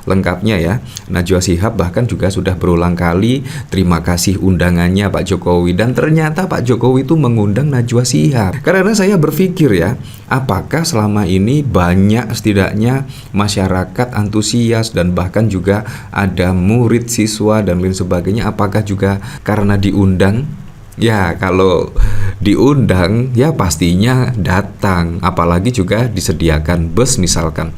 lengkapnya ya. Najwa Shihab bahkan juga sudah berulang kali terima kasih undangannya Pak Jokowi, dan ternyata Pak Jokowi itu mengundang Najwa Shihab. Karena saya berpikir ya, apakah selama ini banyak setidaknya masyarakat antusias dan bahkan juga ada murid, siswa dan lain sebagainya, apakah juga karena diundang? Ya, kalau diundang ya pastinya datang, apalagi juga disediakan bus misalkan.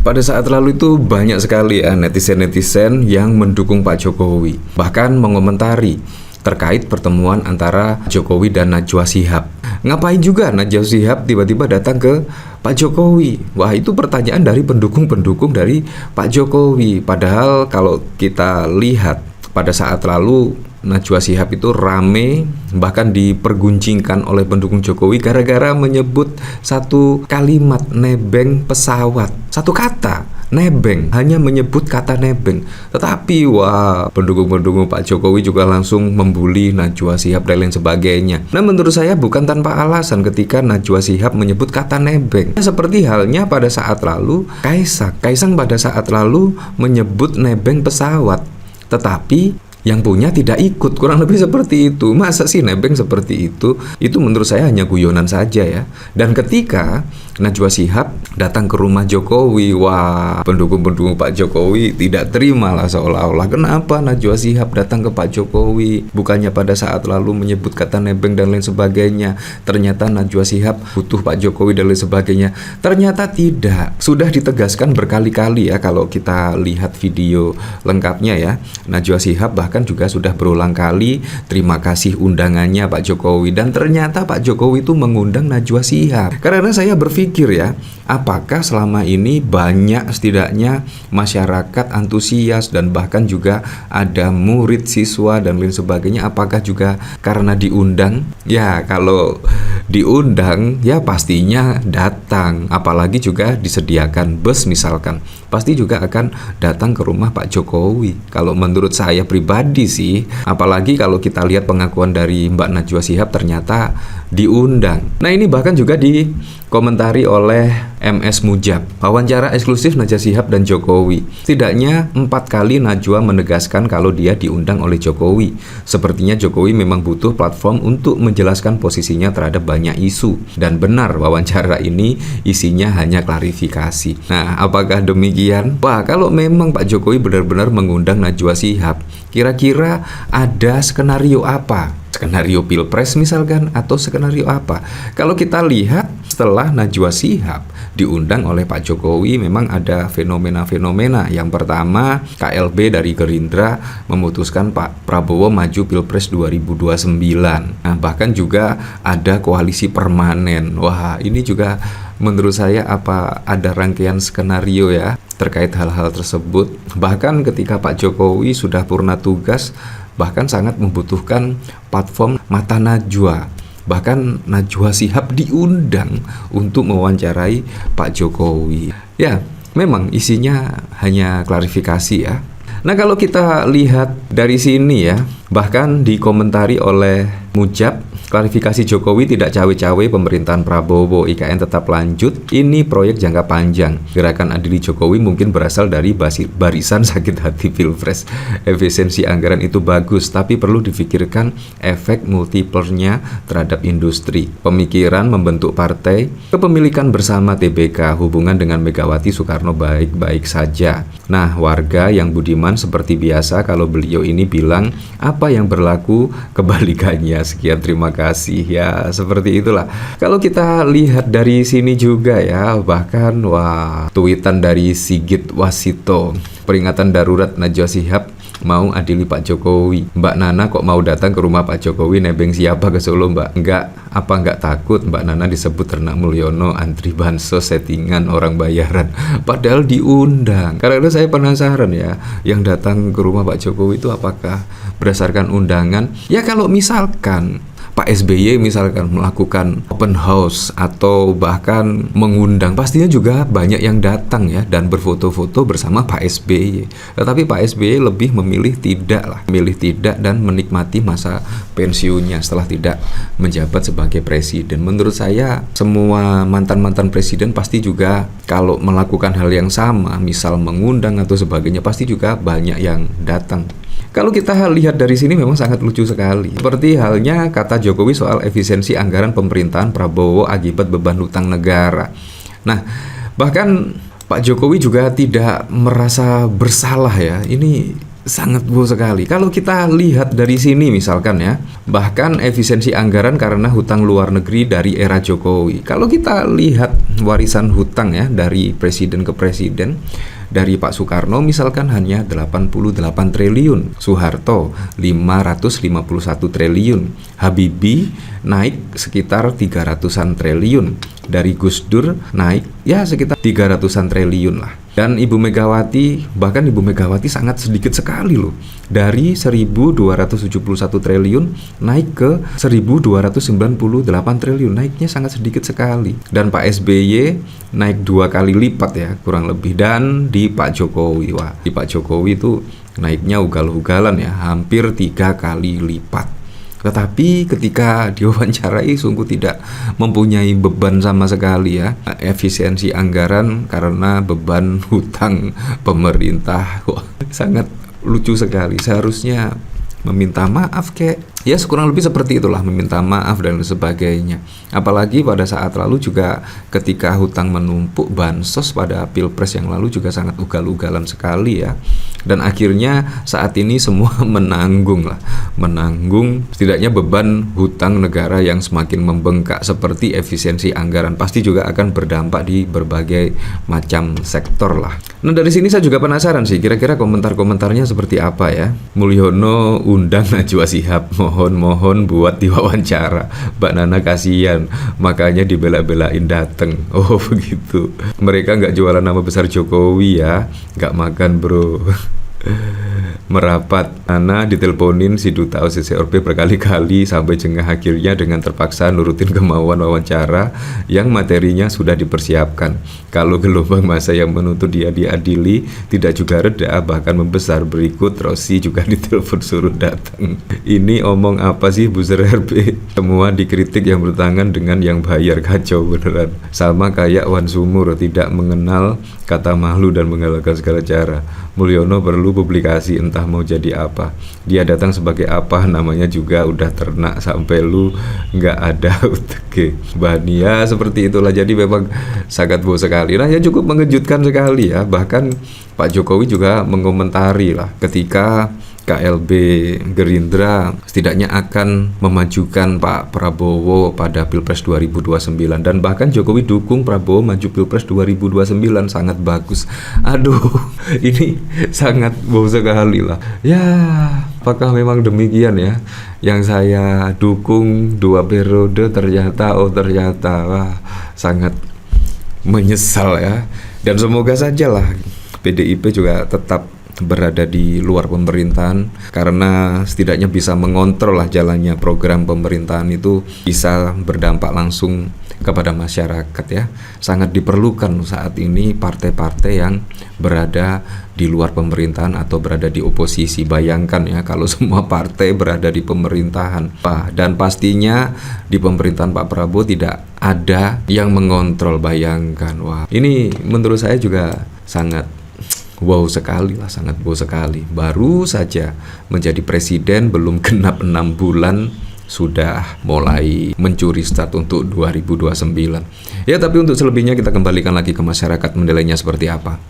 Pada saat lalu itu banyak sekali ya netizen-netizen yang mendukung Pak Jokowi, bahkan mengomentari terkait pertemuan antara Jokowi dan Najwa Shihab. Ngapain juga Najwa Shihab tiba-tiba datang ke Pak Jokowi? Wah, itu pertanyaan dari pendukung-pendukung dari Pak Jokowi. Padahal kalau kita lihat pada saat lalu Najwa Shihab itu rame, bahkan diperguncingkan oleh pendukung Jokowi gara-gara menyebut satu kalimat nebeng pesawat. Satu kata, nebeng, hanya menyebut kata nebeng. Tetapi wah, pendukung-pendukung Pak Jokowi juga langsung membuli Najwa Shihab dan lain sebagainya. Nah, menurut saya bukan tanpa alasan ketika Najwa Shihab menyebut kata nebeng. Seperti halnya pada saat lalu Kaisang pada saat lalu menyebut nebeng pesawat, tetapi yang punya tidak ikut, kurang lebih seperti itu. Masa sih nebeng seperti itu? Itu menurut saya hanya guyonan saja ya. Dan ketika Najwa Shihab datang ke rumah Jokowi, wah, pendukung-pendukung Pak Jokowi tidak terima lah, seolah-olah kenapa Najwa Shihab datang ke Pak Jokowi, bukannya pada saat lalu menyebut kata nebeng dan lain sebagainya. Ternyata Najwa Shihab butuh Pak Jokowi dan lain sebagainya. Ternyata tidak. Sudah ditegaskan berkali-kali ya, kalau kita lihat video lengkapnya ya. Najwa Shihab bahkan juga sudah berulang kali terima kasih undangannya Pak Jokowi, dan ternyata Pak Jokowi itu mengundang Najwa Shihab. Karena saya berpikir ya, apakah selama ini banyak setidaknya masyarakat antusias dan bahkan juga ada murid, siswa dan lain sebagainya, apakah juga karena diundang? Ya, kalau diundang ya pastinya datang, apalagi juga disediakan bus misalkan, pasti juga akan datang ke rumah Pak Jokowi. Kalau menurut saya pribadi sih, apalagi kalau kita lihat pengakuan dari Mbak Najwa Shihab ternyata diundang. Nah, ini bahkan juga dikomentari oleh MS Mujab, wawancara eksklusif Najwa Shihab dan Jokowi. Setidaknya 4 kali Najwa menegaskan kalau dia diundang oleh Jokowi. Sepertinya Jokowi memang butuh platform untuk menjelaskan posisinya terhadap banyak isu. Dan benar, wawancara ini isinya hanya klarifikasi. Nah, apakah demikian? Wah, kalau memang Pak Jokowi benar-benar mengundang Najwa Shihab, kira-kira ada skenario apa? Skenario Pilpres misalkan, atau skenario apa? Kalau kita lihat setelah Najwa Shihab diundang oleh Pak Jokowi, memang ada fenomena-fenomena. Yang pertama, KLB dari Gerindra memutuskan Pak Prabowo maju Pilpres 2029. Nah, bahkan juga ada koalisi permanen. Wah, ini juga menurut saya apa ada rangkaian skenario ya terkait hal-hal tersebut. Bahkan ketika Pak Jokowi sudah purna tugas, bahkan sangat membutuhkan platform Mata Najwa. Bahkan Najwa Shihab diundang untuk mewawancarai Pak Jokowi. Ya, memang isinya hanya klarifikasi ya. Nah, kalau kita lihat dari sini ya, bahkan dikomentari oleh Mujab, klarifikasi Jokowi tidak cawe-cawe pemerintahan Prabowo, IKN tetap lanjut, ini proyek jangka panjang. Gerakan Adili Jokowi mungkin berasal dari barisan sakit hati Pilpres. Efisiensi anggaran itu bagus, tapi perlu difikirkan efek multiplernya terhadap industri. Pemikiran membentuk partai, kepemilikan bersama TBK, hubungan dengan Megawati Soekarno baik-baik saja. Nah, warga yang budiman seperti biasa kalau beliau ini bilang apa yang berlaku kebalikannya. Sekian, terima kasih ya, seperti itulah. Kalau kita lihat dari sini juga ya, bahkan wah, tweetan dari Sigit Wasito, peringatan darurat Najwa Shihab mau adili Pak Jokowi. Mbak Nana kok mau datang ke rumah Pak Jokowi, nebeng siapa ke Solo Mbak? Enggak takut Mbak Nana disebut Ternak Mulyono, antri bansos, settingan orang bayaran, padahal diundang. Karena saya penasaran ya, yang datang ke rumah Pak Jokowi itu apakah berdasarkan undangan? Ya, kalau misalkan Pak SBY misalkan melakukan open house atau bahkan mengundang, pastinya juga banyak yang datang ya dan berfoto-foto bersama Pak SBY. Tetapi Pak SBY lebih memilih tidak dan menikmati masa pensiunnya setelah tidak menjabat sebagai presiden. Menurut saya semua mantan-mantan presiden pasti juga kalau melakukan hal yang sama, misal mengundang atau sebagainya, pasti juga banyak yang datang. Kalau kita lihat dari sini memang sangat lucu sekali. Seperti halnya kata Jokowi soal efisiensi anggaran pemerintahan Prabowo akibat beban hutang negara. Nah, bahkan Pak Jokowi juga tidak merasa bersalah ya. Ini sangat buruk sekali. Kalau kita lihat dari sini misalkan ya, bahkan efisiensi anggaran karena hutang luar negeri dari era Jokowi. Kalau kita lihat warisan hutang ya dari presiden ke presiden, dari Pak Soekarno misalkan hanya 88 triliun, Soeharto 551 triliun, Habibie naik sekitar 300-an triliun, dari Gus Dur naik ya sekitar 300-an triliun lah. Dan Ibu Megawati, bahkan Ibu Megawati sangat sedikit sekali loh. Dari 1.271 triliun naik ke 1.298 triliun. Naiknya sangat sedikit sekali. Dan Pak SBY naik 2 kali lipat ya, kurang lebih. Dan di Pak Jokowi, wah, di Pak Jokowi itu naiknya ugal-ugalan ya, hampir 3 kali lipat. Tetapi ketika diwawancarai sungguh tidak mempunyai beban sama sekali ya. Efisiensi anggaran karena beban hutang pemerintah. Wah, sangat lucu sekali. Seharusnya meminta maaf ya kurang lebih seperti itulah, meminta maaf dan sebagainya. Apalagi pada saat lalu juga ketika hutang menumpuk, bansos pada Pilpres yang lalu juga sangat ugal-ugalan sekali ya. Dan akhirnya saat ini semua menanggung setidaknya beban hutang negara yang semakin membengkak. Seperti efisiensi anggaran pasti juga akan berdampak di berbagai macam sektor lah. Nah, dari sini saya juga penasaran sih, kira-kira komentar-komentarnya seperti apa ya. Mulyono undang Najwa Shihab, mohon buat diwawancara. Mbak Nana kasihan, makanya dibela-belain dateng. Oh begitu. Mereka nggak jualan nama besar Jokowi ya, nggak makan bro. Merapat, Nana diteleponin si duta OCC Orbe berkali-kali sampai jengah, akhirnya dengan terpaksa nurutin kemauan wawancara yang materinya sudah dipersiapkan. Kalau gelombang masa yang menuntut dia diadili tidak juga reda, bahkan membesar. Berikut Rossi juga ditelepon suruh datang. Ini omong apa sih buzzer RB? Semua dikritik yang bertangan dengan yang bayar, kacau beneran. Sama kayak Wan Sumur, tidak mengenal kata malu dan menggalakkan segala cara. Mulyono perlu publikasi, entah mau jadi apa. Dia datang sebagai apa, namanya juga udah ternak sampai lu nggak ada UTG. Bahania seperti itulah. Jadi memang sangat buruk sekali. Nah ya cukup mengejutkan sekali ya. Bahkan Pak Jokowi juga mengomentari lah ketika KLB Gerindra setidaknya akan memajukan Pak Prabowo pada Pilpres 2029, dan bahkan Jokowi dukung Prabowo maju Pilpres 2029, sangat bagus. Aduh, ini sangat bau sekali lah. Ya, apakah memang demikian ya? Yang saya dukung 2 periode ternyata wah, sangat menyesal ya. Dan semoga sajalah PDIP juga tetap berada di luar pemerintahan, karena setidaknya bisa mengontrol lah jalannya program pemerintahan itu, bisa berdampak langsung kepada masyarakat ya. Sangat diperlukan saat ini partai-partai yang berada di luar pemerintahan atau berada di oposisi. Bayangkan ya kalau semua partai berada di pemerintahan, dan pastinya di pemerintahan Pak Prabowo tidak ada yang mengontrol. Bayangkan, wah, ini menurut saya juga sangat wow sekali lah, sangat wow sekali. Baru saja menjadi presiden, belum genap 6 bulan sudah mulai mencuri start untuk 2029. Ya, tapi untuk selebihnya kita kembalikan lagi ke masyarakat menilainya seperti apa.